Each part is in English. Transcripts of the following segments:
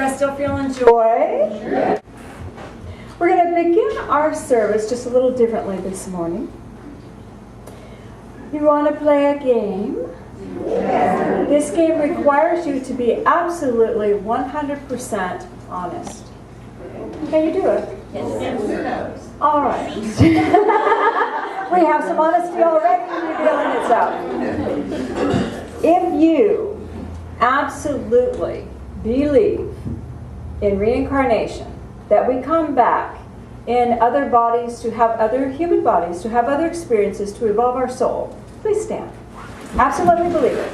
guys still feeling joy? Sure. We're going to begin our service just a little differently this morning. You want to play a game? Yes. This game requires you to be absolutely 100% honest. Can you do it? Yes. All right. We have some honesty already, and you're feeling it out. If you absolutely believe in reincarnation, that we come back in other bodies to have other human bodies, to have other experiences, to evolve our soul, please stand. Absolutely believe it.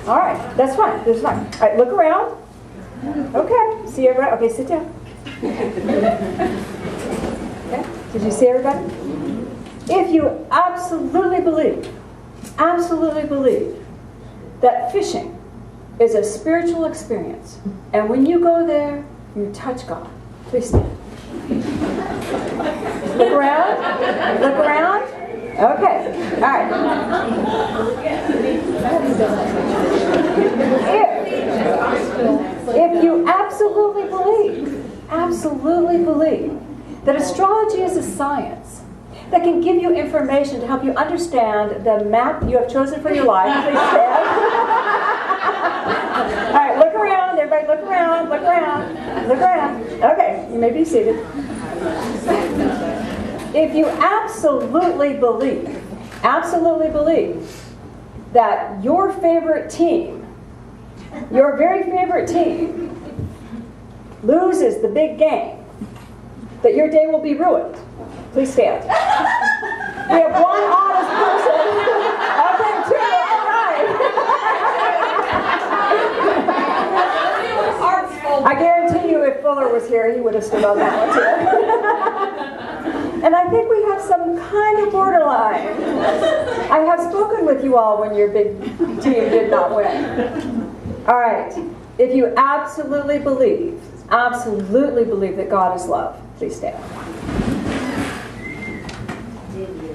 All right, that's fine. That's fine. All right, look around. Okay, see everybody? Okay, sit down. Okay, did you see everybody? If you absolutely believe that fishing is a spiritual experience, and when you go there, you touch God, please stand. Look around. Look around. Okay. All right. If you absolutely believe that astrology is a science that can give you information to help you understand the map you have chosen for your life, please stand. All right, look around. Everybody look around. Look around. Look around. Okay, you may be seated. If you absolutely believe that your favorite team, your very favorite team, loses the big game, that your day will be ruined, please stand. We have one honest person. Okay, two. All right. I guarantee you, if Fuller was here, he would have stood on that one too. And I think we have some kind of borderline. I have spoken with you all when your big team did not win. All right. If you absolutely believe that God is love, please stand.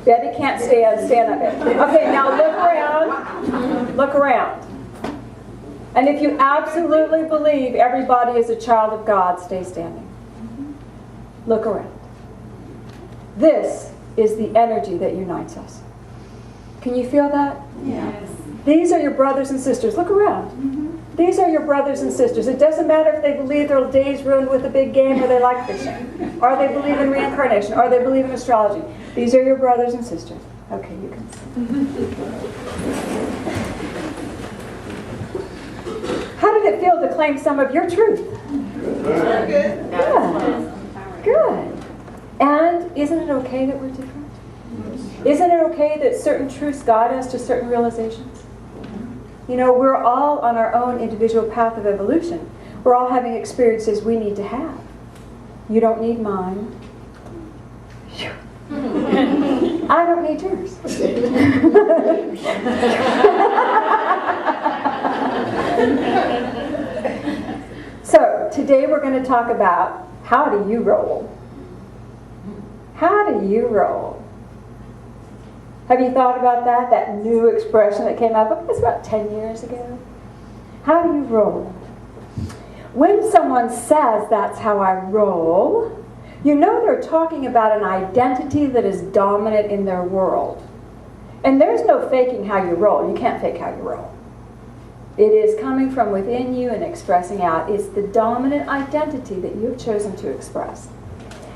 Betty can't stand up. Okay, now look around. Look around. And if you absolutely believe everybody is a child of God, stay standing. Look around. This is the energy that unites us. Can you feel that? Yes. These are your brothers and sisters. Look around. These are your brothers and sisters. It doesn't matter if they believe their day's ruined with a big game, or they like fishing, or they believe in reincarnation, or they believe in astrology. These are your brothers and sisters. Okay, you can see. How did it feel to claim some of your truth? Good. Good. And isn't it okay that we're different? Isn't it okay that certain truths guide us to certain realizations? You know, we're all on our own individual path of evolution. We're all having experiences we need to have. You don't need mine. I don't need yours. So, today we're going to talk about how do you roll? How do you roll? Have you thought about that? That new expression that came up, it's about 10 years ago. How do you roll? When someone says that's how I roll, you know they're talking about an identity that is dominant in their world. And there's no faking how you roll. You can't fake how you roll. It is coming from within you and expressing out. It's the dominant identity that you've chosen to express.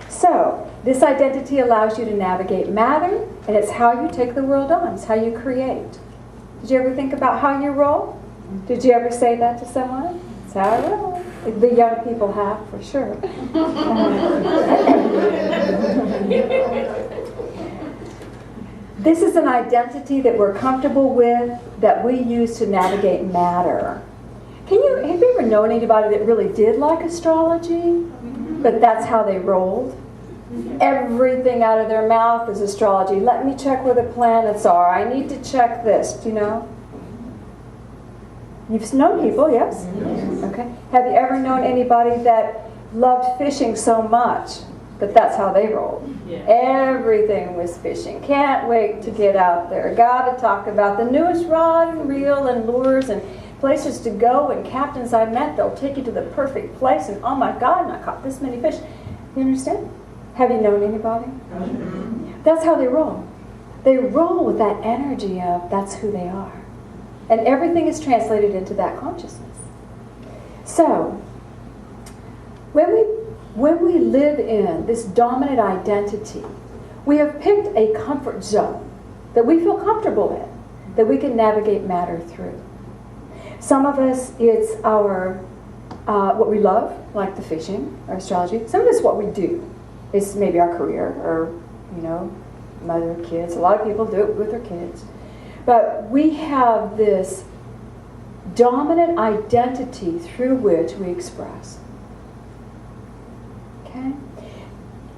So, this identity allows you to navigate matter, and it's how you take the world on. It's how you create. Did you ever think about how you roll? Did you ever say that to someone? It's how I roll. The young people have, for sure. This is an identity that we're comfortable with, that we use to navigate matter. Have you ever known anybody that really did like astrology, but that's how they rolled? Everything out of their mouth is astrology. Let me check where the planets are. I need to check this, you know? You've known people, yes? Okay. Have you ever known anybody that loved fishing so much, but that's how they rolled? Yeah. Everything was fishing. Can't wait to get out there. Got to talk about the newest rod and reel and lures and places to go and captains I met. They'll take you to the perfect place, and oh my God, and I caught this many fish. You understand? Have you known anybody? That's how they roll. They roll with that energy of that's who they are. And everything is translated into that consciousness. So, when we live in this dominant identity, we have picked a comfort zone that we feel comfortable in, that we can navigate matter through. Some of us, it's our what we love, like the fishing or astrology. Some of it's what we do. It's maybe our career or, mother, kids. A lot of people do it with their kids. But we have this dominant identity through which we express. Okay?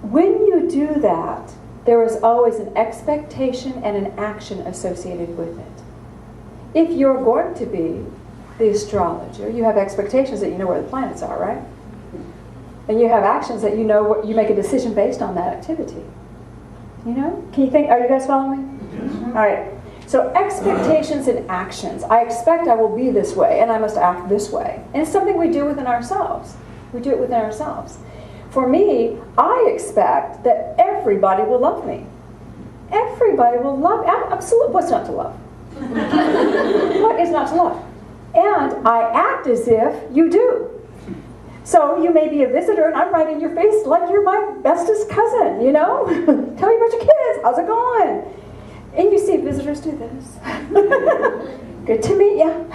When you do that, there is always an expectation and an action associated with it. If you're going to be the astrologer, you have expectations that you know where the planets are, right? And you have actions that you make a decision based on that activity. Can you think, are you guys following me? All right. So expectations and actions. I expect I will be this way, and I must act this way. And it's something we do within ourselves. We do it within ourselves. For me, I expect that everybody will love me. Everybody will love me. Absolutely. What's not to love? What is not to love? And I act as if you do. So you may be a visitor, and I'm right in your face like you're my bestest cousin, Tell me about your kids. How's it going? And you see visitors do this. Good to meet you.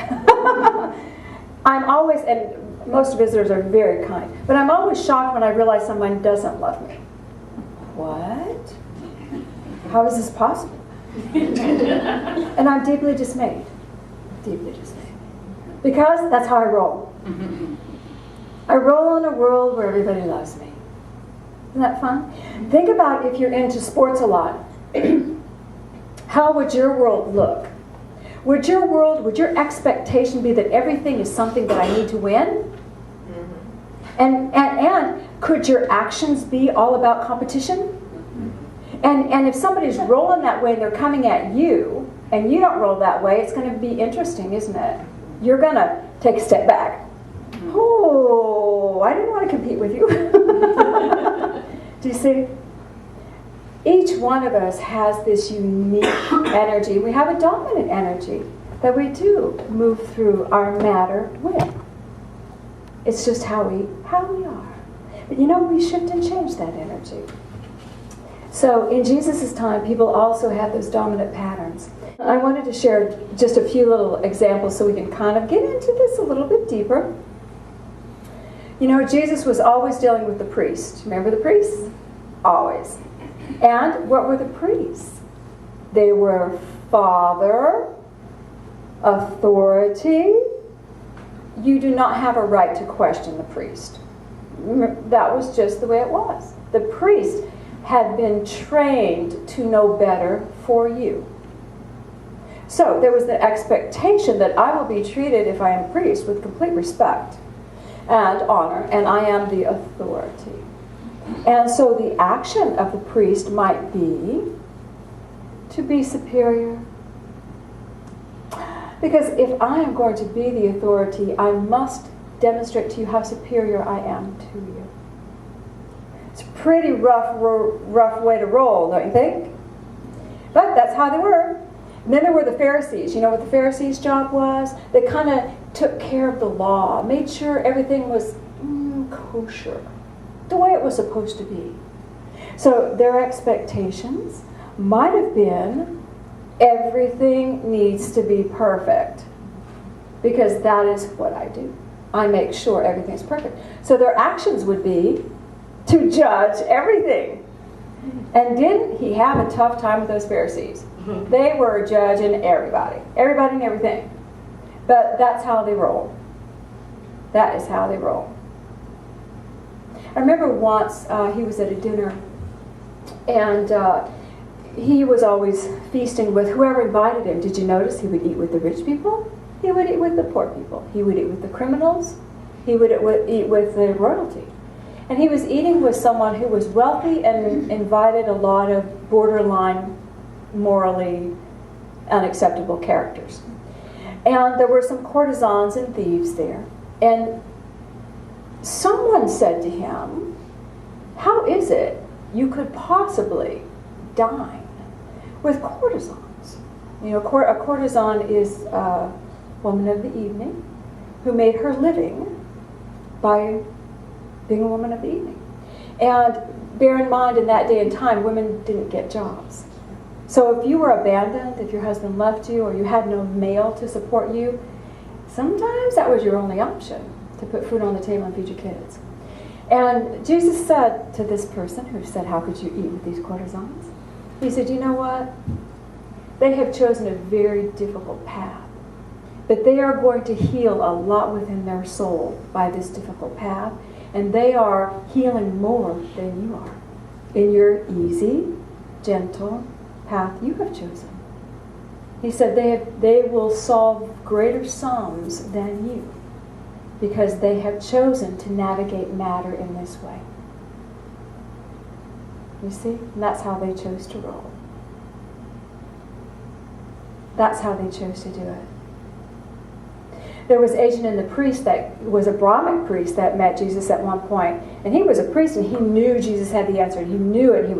I'm always, and most visitors are very kind, but I'm always shocked when I realize someone doesn't love me. What? How is this possible? And I'm deeply dismayed. Deeply dismayed. Because that's how I roll. I roll in a world where everybody loves me. Isn't that fun? Think about if you're into sports a lot. How would your world look? Would your expectation be that everything is something that I need to win? And could your actions be all about competition? And if somebody's rolling that way and they're coming at you, and you don't roll that way, it's going to be interesting, isn't it? You're going to take a step back. Oh, I didn't want to compete with you. Do you see? Each one of us has this unique energy. We have a dominant energy that we do move through our matter with. It's just how we are. But we shift and change that energy. So in Jesus' time, people also had those dominant patterns. I wanted to share just a few little examples so we can kind of get into this a little bit deeper. Jesus was always dealing with the priest. Remember the priests? Always. And what were the priests? They were father, authority. You do not have a right to question the priest. That was just the way it was. The priest had been trained to know better for you. So there was the expectation that I will be treated, if I am a priest, with complete respect and honor, and I am the authority. And so the action of the priest might be to be superior. Because if I am going to be the authority, I must demonstrate to you how superior I am to you. It's a pretty rough way to roll, don't you think? But that's how they were. And then there were the Pharisees. You know what the Pharisees' job was? They kind of took care of the law, made sure everything was kosher, the way it was supposed to be. So their expectations might have been everything needs to be perfect, because that is what I do. I make sure everything's perfect. So their actions would be to judge everything. And didn't he have a tough time with those Pharisees? They were judging everybody and everything. But that's how they roll. That is how they roll. I remember once he was at a dinner, and he was always feasting with whoever invited him. Did you notice he would eat with the rich people? He would eat with the poor people. He would eat with the criminals. He would eat with the royalty. And he was eating with someone who was wealthy and invited a lot of borderline morally unacceptable characters. And there were some courtesans and thieves there. And someone said to him, how is it you could possibly dine with courtesans? You know, a courtesan is a woman of the evening who made her living by being a woman of the evening. And bear in mind, in that day and time, women didn't get jobs. So if you were abandoned, if your husband left you, or you had no male to support you, sometimes that was your only option, to put food on the table and feed your kids. And Jesus said to this person who said, how could you eat with these courtesans? He said, you know what? They have chosen a very difficult path. But they are going to heal a lot within their soul by this difficult path. And they are healing more than you are in your easy, gentle path you have chosen. He said they will solve greater sums than you because they have chosen to navigate matter in this way. You see? And that's how they chose to roll. That's how they chose to do it. There was Achan the priest that was a Brahmic priest that met Jesus at one point. And he was a priest and he knew Jesus had the answer. He knew it. He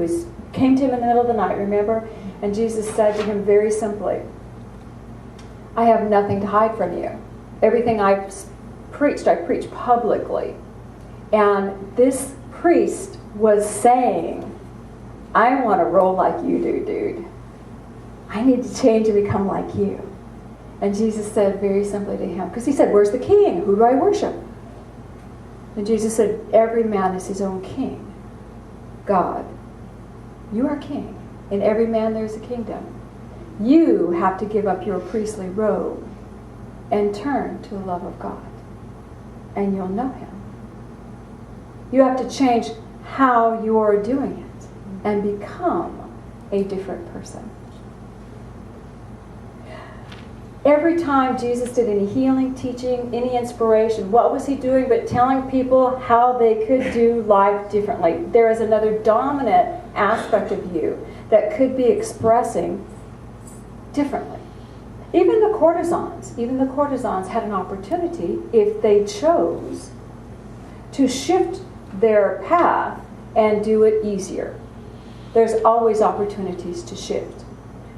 came to him in the middle of the night, remember? And Jesus said to him very simply, I have nothing to hide from you. Everything I preached publicly. And this priest was saying, I want to roll like you do, dude. I need to change and become like you. And Jesus said very simply to him, because he said, where's the king? Who do I worship? And Jesus said, every man is his own king. God, you are king. In every man there's a kingdom. You have to give up your priestly robe and turn to the love of God. And you'll know him. You have to change how you're doing it and become a different person. Every time Jesus did any healing, teaching, any inspiration, what was he doing but telling people how they could do life differently? There is another dominant aspect of you that could be expressing differently. Even the courtesans had an opportunity, if they chose, to shift their path and do it easier. There's always opportunities to shift.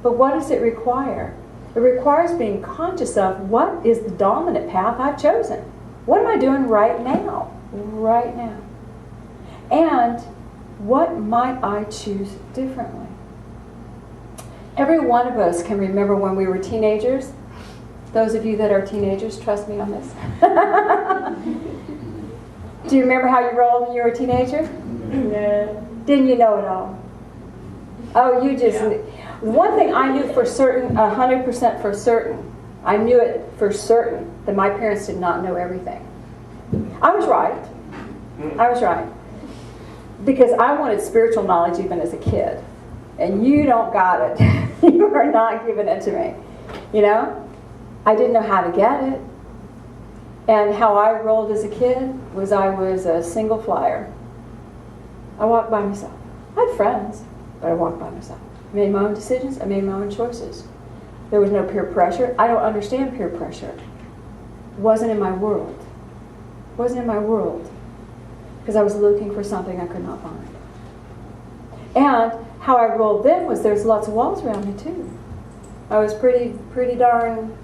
But what does it require? It requires being conscious of what is the dominant path I've chosen. What am I doing right now? Right now. And what might I choose differently? Every one of us can remember when we were teenagers. Those of you that are teenagers, trust me on this. Do you remember how you rolled when you were a teenager? No. Didn't you know it all? Oh, you just... Yeah. One thing I knew for certain, 100% for certain, I knew it for certain, that my parents did not know everything. I was right. Because I wanted spiritual knowledge even as a kid. And you don't got it. You are not giving it to me. You know? I didn't know how to get it. And how I rolled as a kid was I was a single flyer. I walked by myself. I had friends, but I walked by myself. I made my own decisions. I made my own choices. There was no peer pressure. I don't understand peer pressure. It wasn't in my world. It wasn't in my world. Because I was looking for something I could not find. And how I rolled then was there's lots of walls around me too. I was pretty darn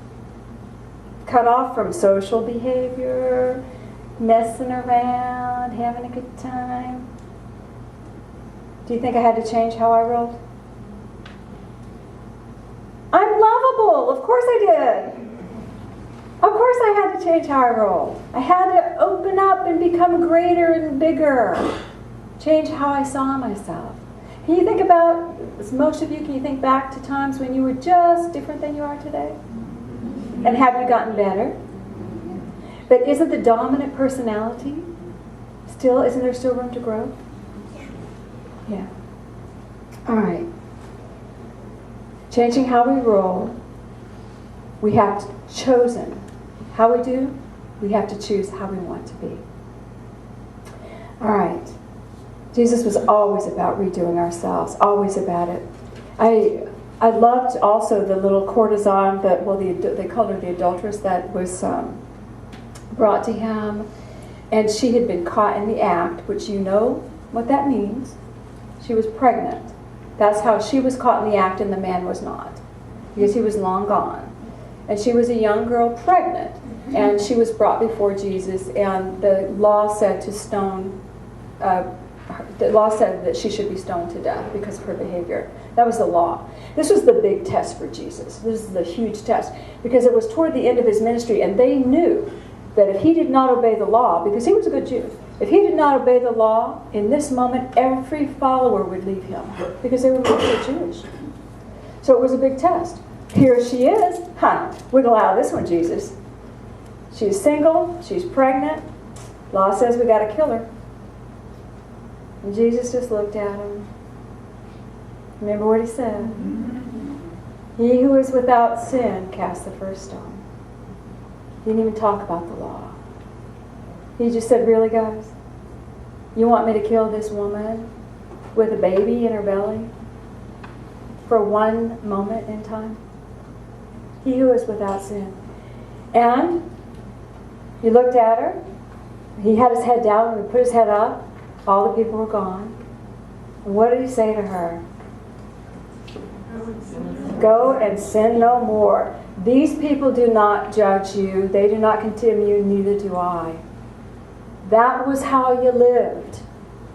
cut off from social behavior, messing around, having a good time. Do you think I had to change how I rolled? I'm lovable. Of course I did. Of course I had to change how I rolled. I had to open up and become greater and bigger. Change how I saw myself. Can you think about, most of you, can you think back to times when you were just different than you are today? And have you gotten better? But isn't the dominant personality isn't there still room to grow? Yeah. All right. Changing how we roll, we have chosen how we do, we have to choose how we want to be. All right. Jesus was always about redoing ourselves, always about it. I loved also the little courtesan that, they called her the adulteress, that was brought to him. And she had been caught in the act, which you know what that means. She was pregnant. That's how she was caught in the act and the man was not, because he was long gone. And she was a young girl pregnant, and she was brought before Jesus, and the law said to stone, the law said that she should be stoned to death because of her behavior. That was the law. This was the big test for Jesus. This is the huge test, because it was toward the end of his ministry, and they knew that if he did not obey the law, because he was a good Jew, if he did not obey the law, in this moment, every follower would leave him, because they were mostly Jewish. So it was a big test. Here she is. Wiggle out of this one, Jesus. She's single. She's pregnant. Law says we got to kill her. And Jesus just looked at him. Remember what he said? He who is without sin cast the first stone. He didn't even talk about the law. He just said, really, guys? You want me to kill this woman with a baby in her belly for one moment in time? He who is without sin. And he looked at her. He had his head down, and he put his head up. All the people were gone. And what did he say to her? Go and sin no more. These people do not judge you. They do not condemn you, neither do I. That was how you lived.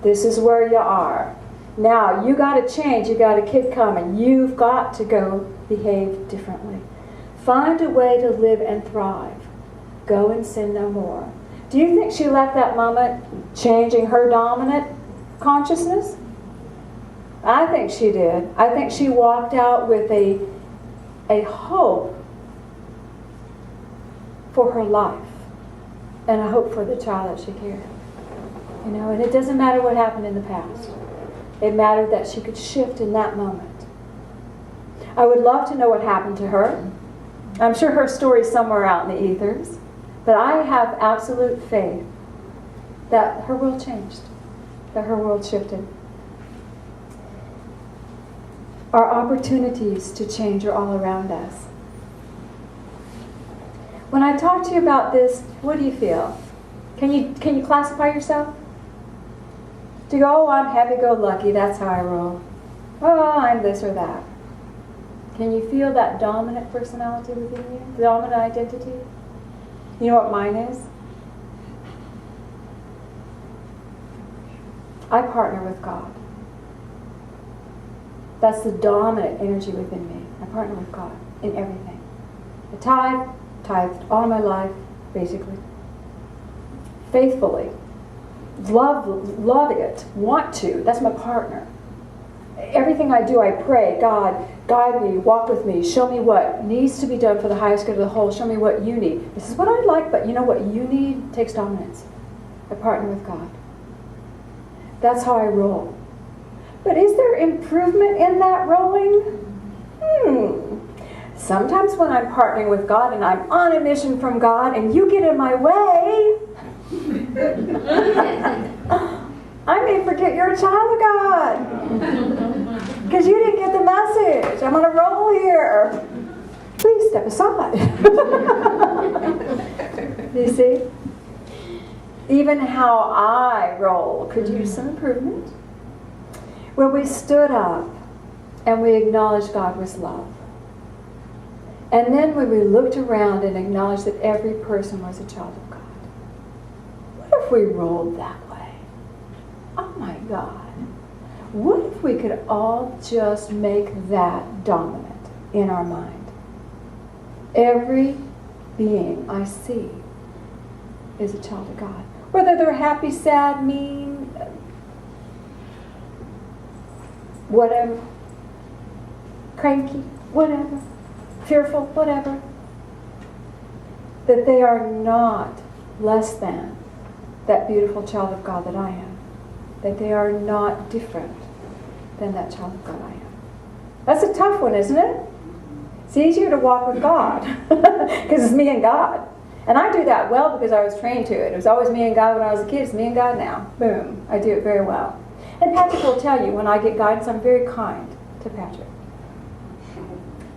This is where you are. Now, you got to change. You got a kid coming. You've got to go behave differently. Find a way to live and thrive. Go and sin no more. Do you think she left that moment changing her dominant consciousness? I think she did. I think she walked out with a hope for her life and a hope for the child that she carried. You know, and it doesn't matter what happened in the past. It mattered that she could shift in that moment. I would love to know what happened to her. I'm sure her story's somewhere out in the ethers. But I have absolute faith that her world changed, that her world shifted. Our opportunities to change are all around us. When I talk to you about this, what do you feel? Can you classify yourself? Do you go, oh, I'm happy-go-lucky, that's how I roll. Oh, I'm this or that. Can you feel that dominant personality within you? The dominant identity? You know what mine is? I partner with God. That's the dominant energy within me. I partner with God in everything. I tithed all my life, basically. Faithfully. Love it. Want to. That's my partner. Everything I do, I pray, God, guide me, walk with me, show me what needs to be done for the highest good of the whole, show me what you need. This is what I'd like, but you know what you need takes dominance. I partner with God. That's how I roll. But is there improvement in that rolling? Sometimes when I'm partnering with God and I'm on a mission from God and you get in my way, I may forget you're a child of God. Because you didn't get the message. I'm on a roll here. Please step aside. You see? Even how I roll could use some improvement. When we stood up and we acknowledged God was love. And then when we looked around and acknowledged that every person was a child of God. What if we rolled that way? Oh my God. What if we could all just make that dominant in our mind? Every being I see is a child of God. Whether they're happy, sad, mean, whatever, cranky, whatever, fearful, whatever, that they are not less than that beautiful child of God that I am. That they are not different than that child of God I am. That's a tough one, isn't it? It's easier to walk with God because it's me and God. And I do that well because I was trained to it. It was always me and God when I was a kid. It's me and God now. Boom. I do it very well. And Patrick will tell you, when I get guidance, I'm very kind to Patrick.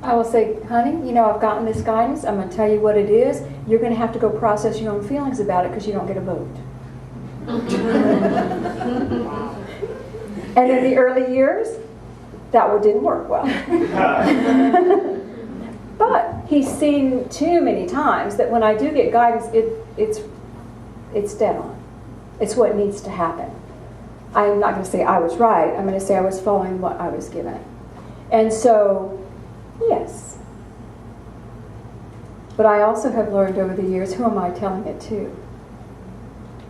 I will say, honey, I've gotten this guidance. I'm going to tell you what it is. You're going to have to go process your own feelings about it because you don't get a vote. And in the early years, that didn't work well. But he's seen too many times that when I do get guidance, it's dead on. It's what needs to happen. I'm not going to say I was right. I'm going to say I was following what I was given. And so, yes. But I also have learned over the years, who am I telling it to?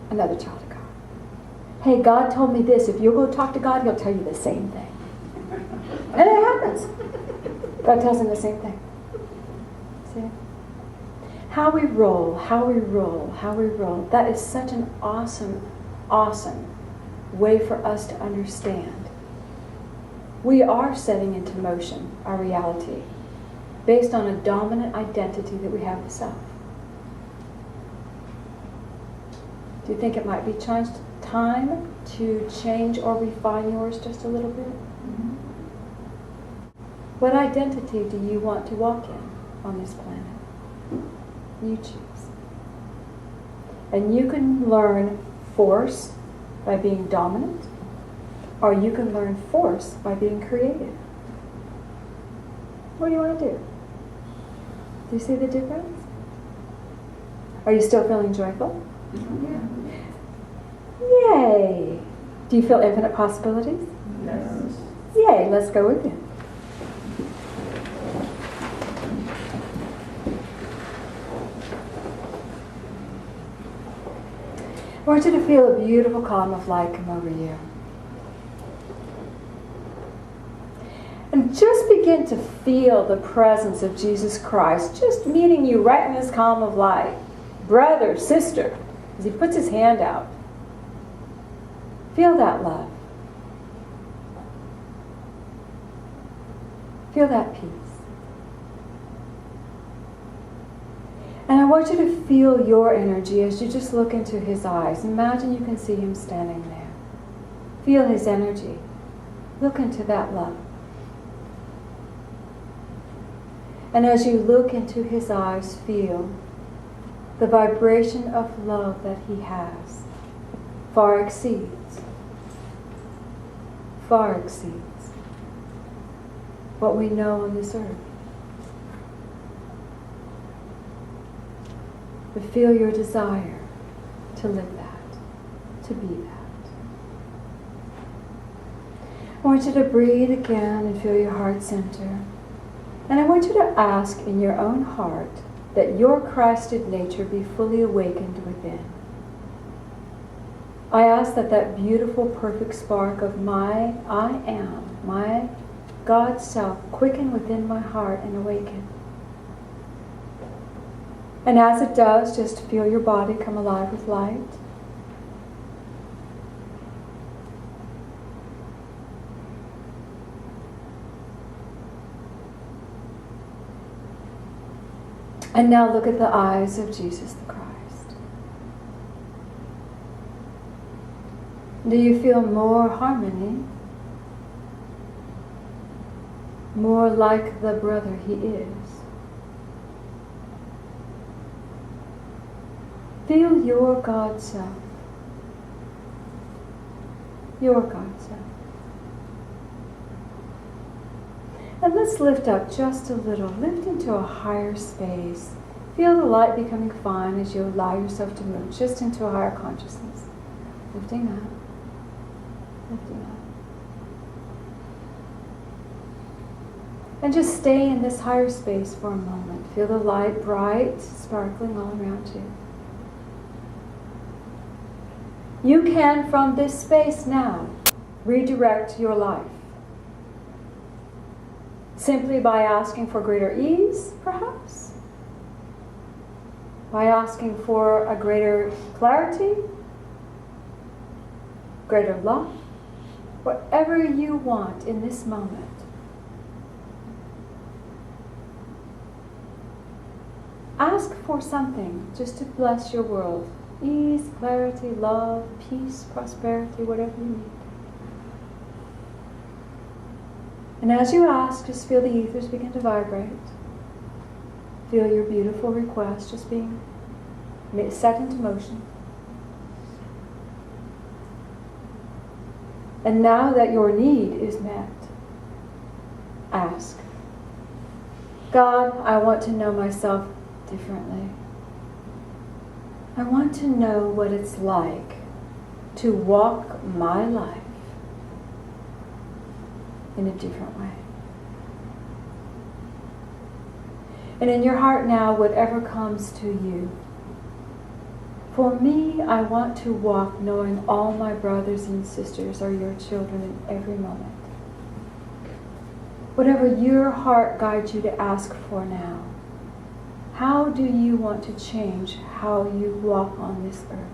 Another child of God. Hey, God told me this. If you'll go talk to God, He'll tell you the same thing. And it happens. God tells him the same thing. See? How we roll, how we roll, how we roll. That is such an awesome, awesome way for us to understand. We are setting into motion our reality based on a dominant identity that we have of self. Do you think it might be time to change or refine yours just a little bit? Mm-hmm. What identity do you want to walk in on this planet? You choose. And you can learn force by being dominant, or you can learn force by being creative. What do you want to do? Do you see the difference? Are you still feeling joyful? Yeah. Yay! Do you feel infinite possibilities? Yes. Yay, let's go with it. I want you to feel a beautiful column of light come over you. And just begin to feel the presence of Jesus Christ just meeting you right in this column of light. Brother, sister, as He puts His hand out. Feel that love. Feel that peace. And I want you to feel your energy as you just look into His eyes. Imagine you can see Him standing there. Feel His energy. Look into that love. And as you look into His eyes, feel the vibration of love that He has far exceeds what we know on this earth. But feel your desire to live that, to be that. I want you to breathe again and feel your heart center. And I want you to ask in your own heart that your Christed nature be fully awakened within. I ask that that beautiful, perfect spark of my I am, my God self, quicken within my heart and awaken. And as it does, just feel your body come alive with light. And now look at the eyes of Jesus the Christ. Do you feel more harmony? More like the brother He is? Feel your God self. Your God self. And let's lift up just a little. Lift into a higher space. Feel the light becoming fine as you allow yourself to move just into a higher consciousness. Lifting up. Lifting up. And just stay in this higher space for a moment. Feel the light bright, sparkling all around you. You can, from this space now, redirect your life. Simply by asking for greater ease, perhaps. By asking for a greater clarity, greater love. Whatever you want in this moment. Ask for something just to bless your world. Ease, clarity, love, peace, prosperity, whatever you need. And as you ask, just feel the ethers begin to vibrate. Feel your beautiful request just being set into motion. And now that your need is met, ask, God, I want to know myself differently. I want to know what it's like to walk my life in a different way. And in your heart now, whatever comes to you. For me, I want to walk knowing all my brothers and sisters are your children in every moment. Whatever your heart guides you to ask for now, how do you want to change how you walk on this earth?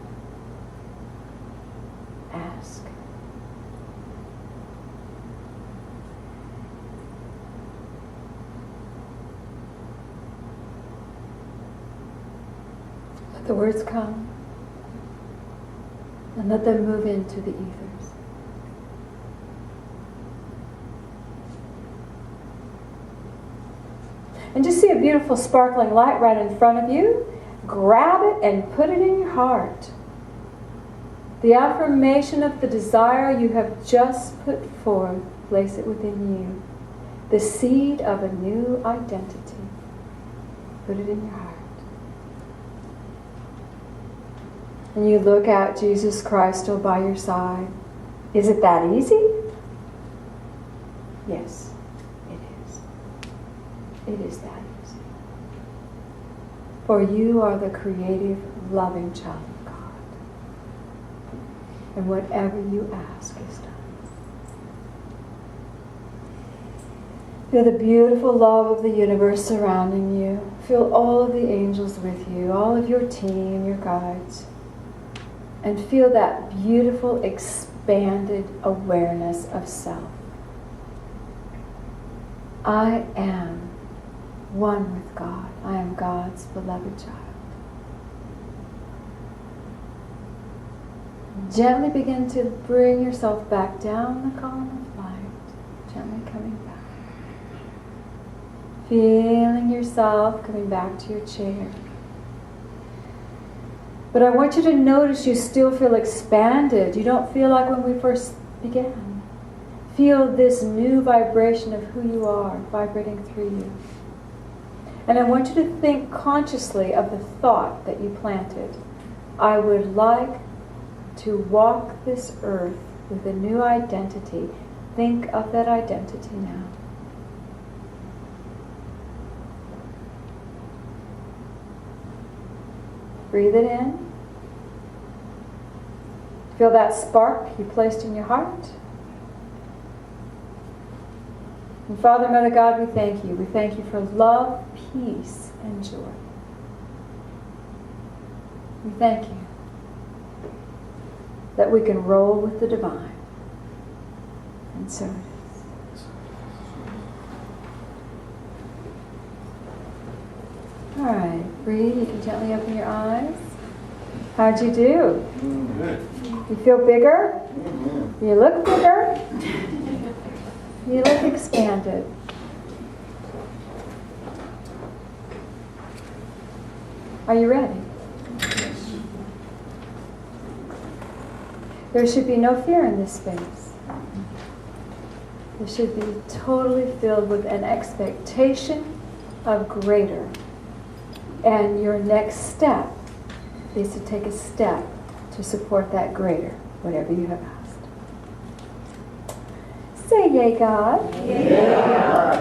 Ask. Let the words come and let them move into the ethers. And just see a beautiful sparkling light right in front of you. Grab it and put it in your heart. The affirmation of the desire you have just put forth, place it within you. The seed of a new identity. Put it in your heart. And you look at Jesus Christ still by your side. Is it that easy? Yes, it is. It is that easy. For you are the creative, loving child of God. And whatever you ask is done. Feel the beautiful love of the universe surrounding you. Feel all of the angels with you, all of your team, your guides. And feel that beautiful, expanded awareness of self. I am one with God. I am God's beloved child. Gently begin to bring yourself back down the column of light. Gently coming back. Feeling yourself coming back to your chair. But I want you to notice you still feel expanded. You don't feel like when we first began. Feel this new vibration of who you are vibrating through you. And I want you to think consciously of the thought that you planted. I would like to walk this earth with a new identity. Think of that identity now. Breathe it in. Feel that spark you placed in your heart. And Father, Mother God, we thank you. We thank you for love, peace, and joy. We thank you that we can roll with the divine. And so it is. All right, breathe. You can gently open your eyes. How'd you do? Good. You feel bigger? You look bigger? You look expanded. Are you ready? There should be no fear in this space. It should be totally filled with an expectation of greater. And your next step is to take a step to support that greater, whatever you have asked. Say yay, God. Yeah.